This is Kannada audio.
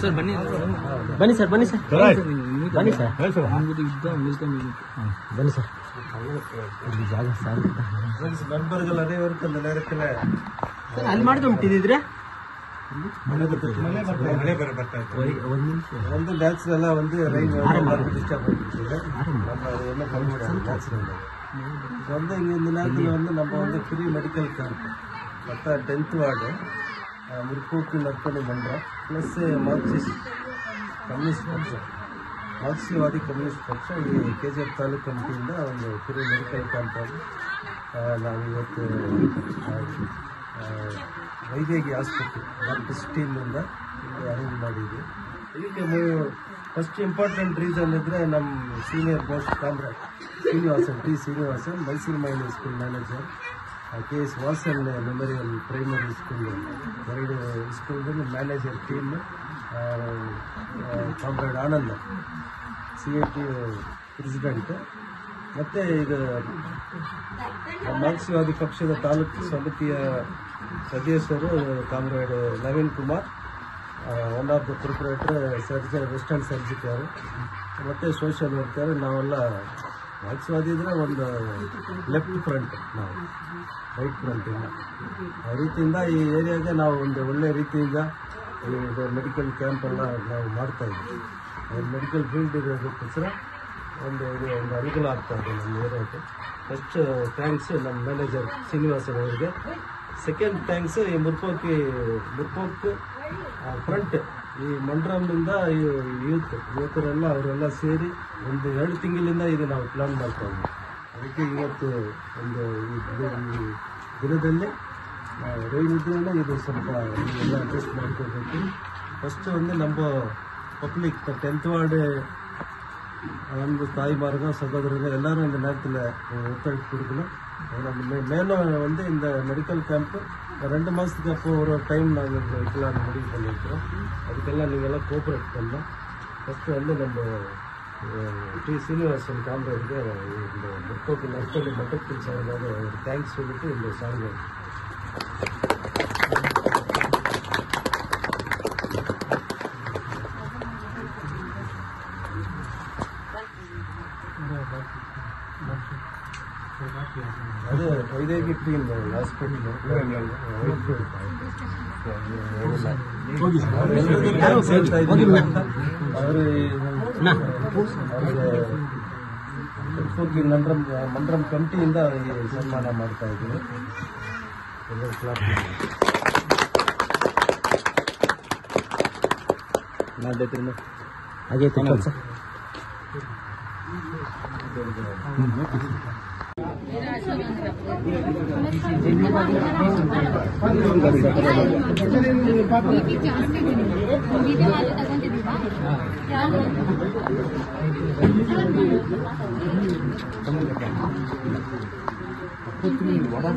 ಸರ್ ಬನ್ನಿ ಬನ್ನಿ ಸರ್ ಬನ್ನಿ ಸರ್ ಬನ್ನಿ ಸರ್ ಬನ್ನಿ ಸರ್ ಇಲ್ಲಿ ಜಾಗ ಮೆಂಬರ್ಗಳು ಅದೇ ಬರುತ್ತಲ್ಲ ಡೈರೆಕ್ಟ್ ಅಲ್ಲಿ ಮಾಡ್ಕೊಂಬಿಟ್ಟಿದ್ರೆ ಮಳೆ ಬರ್ತಾ ಇತ್ತು. ಒಂದು ನ್ಯಾಚುರಲ್ ಒಂದು ರೈನ್ ಡಿಸ್ಟರ್ಬ್ ಆಗ್ಬಿಟ್ಟಿದೆ. ಒಂದು ಹಿಂದಿನ ಒಂದು ನಮ್ಮ ಒಂದು ಫ್ರೀ ಮೆಡಿಕಲ್ ಕ್ಯಾಂಪ್ ಮತ್ತು 10th ವಾರ್ಡ್ ಮುರ್ಕೂಕಿ ನರ್ಕಳಿ ಮಂಡ್ರ ಪ್ಲಸ್ ಮಾರ್ಕ್ಸಿಸ್ಟ್ ಕಮ್ಯುನಿಸ್ಟ್ ಪಕ್ಷ ಮಾರ್ಕ್ಸಿವಾದಿ ಕಮ್ಯುನಿಸ್ಟ್ ಪಕ್ಷ ಈ KGF ತಾಲೂಕು ಕಮಿಟಿಯಿಂದ ಒಂದು ಫ್ರೀ ಮೆಡಿಕಲ್ ಕ್ಯಾಂಪ್ ಆಗಿ ನಾವು ಇವತ್ತು ವೈದೇಗಿ ಆಸ್ಪತ್ರೆ ಡಾಕ್ಟರ್ ಸ್ಟೀಲಿಂದ ಅರೇಂಜ್ ಮಾಡಿದ್ವಿ. ಇದಕ್ಕೆ ಫಸ್ಟ್ ಇಂಪಾರ್ಟೆಂಟ್ ರೀಸನ್ ಇದ್ದರೆ ನಮ್ಮ senior most comrade Srinivasan Mysuru minor school manager, KS Vasan memorial primary school 2 ಸ್ಕೂಲ್ದಲ್ಲಿ manager team, comrade Anand CIT president, ಮತ್ತು ಇದು ಮಾರ್ಕ್ಸಿವಾದಿ ಪಕ್ಷದ ತಾಲೂಕು ಸಮಿತಿಯ ಸದಸ್ಯರು comrade Naveen Kumar, one of the preparator western surgical, ಮತ್ತು ಸೋಷಿಯಲ್ ವರ್ಕರ್. ನಾವೆಲ್ಲ ಮಾರ್ಕ್ಸ್ವಾದಿ ಇದ್ದರೆ ಒಂದು ಲೆಫ್ಟ್ ಫ್ರಂಟ್, ನಾವು ರೈಟ್ ಫ್ರಂಟ್ ಇಲ್ಲ. ಆ ರೀತಿಯಿಂದ ಈ ಏರಿಯಾಗೆ ನಾವು ಒಂದು ಒಳ್ಳೆಯ ರೀತಿಯಿಂದ ಇದು ಮೆಡಿಕಲ್ ಕ್ಯಾಂಪೆಲ್ಲ ನಾವು ಮಾಡ್ತಾಯಿದ್ವಿ. ಮೆಡಿಕಲ್ ಫೀಲ್ಡ್ ಇರೋದಕ್ಕೋಸ್ಕರ ಒಂದು ಅನುಕೂಲ ಆಗ್ತಾಯಿದೆ ನಮ್ಮ ಏರಿಯಾಗೆ. ಫಸ್ಟ್ ಥ್ಯಾಂಕ್ಸ್ ನಮ್ಮ ಮ್ಯಾನೇಜರ್ ಶ್ರೀನಿವಾಸನ್ ಅವರಿಗೆ. ಸೆಕೆಂಡ್ ಥ್ಯಾಂಕ್ಸ್ ಈ ಮುರ್ಕೋಕ್ ಫ್ರಂಟ್ ಈ ಮಂಡ್ರಮ್ನಿಂದ ಯುವಕರೆಲ್ಲ ಅವರೆಲ್ಲ ಸೇರಿ ಒಂದು 2 ತಿಂಗಳಿಂದ ಇದು ನಾವು ಪ್ಲಾನ್ ಮಾಡ್ತಾ ಇದ್ವಿ. ಅದಕ್ಕೆ ಇವತ್ತು ಒಂದು ಈ ದಿನದಲ್ಲಿ ರೈನ್ ಇದ್ರೂ ಇದು ಸ್ವಲ್ಪ ಎಲ್ಲ ಅಡ್ಜಸ್ಟ್ ಮಾಡ್ಕೋಬೇಕು. ಫಸ್ಟ್ ಒಂದು ನಮ್ಮ ಪಬ್ಲಿಕ್ 10th ವಾರ್ಡ್ ಒಂದು தாய்மார்கள் சகோதரர்கள் எல்லாரும் இந்த நேரத்தில் ஒத்துழைப்பு கொடுக்கணும். மேலும் வந்து இந்த மெடிக்கல் கேம்ப்பு 2 மாதத்துக்கு அப்போ ஒரு டைம் நாங்கள் வைக்கலாம்னு முடிவு பண்ணியிருக்கிறோம். அதுக்கெல்லாம் நீங்கள்லாம் கோஆப்ரேட் பண்ணலாம். ஃபஸ்ட்டு வந்து நம்ம ಶ್ರೀನಿವಾಸನ್ ಕಾಮ್ರೇಡ್ಗೆ இந்த முற்போக்கு நற்பணி மட்டத்தில் சார்பாக ஒரு தேங்க்ஸ் சொல்லிட்டு இந்த சாங் ಅದು ವೈದೇಗಿ ಟೀಮ್ ಹಾಸ್ಪಿಟಲ್ ಅವರು ಮಂಡ್ರಂ ಕಮಿಟಿಯಿಂದ ಸನ್ಮಾನ ಮಾಡ್ತಾ ಇದ್ದೀವಿ. ಆಗೈತೆ ಕೆಲಸ. ವಡಾ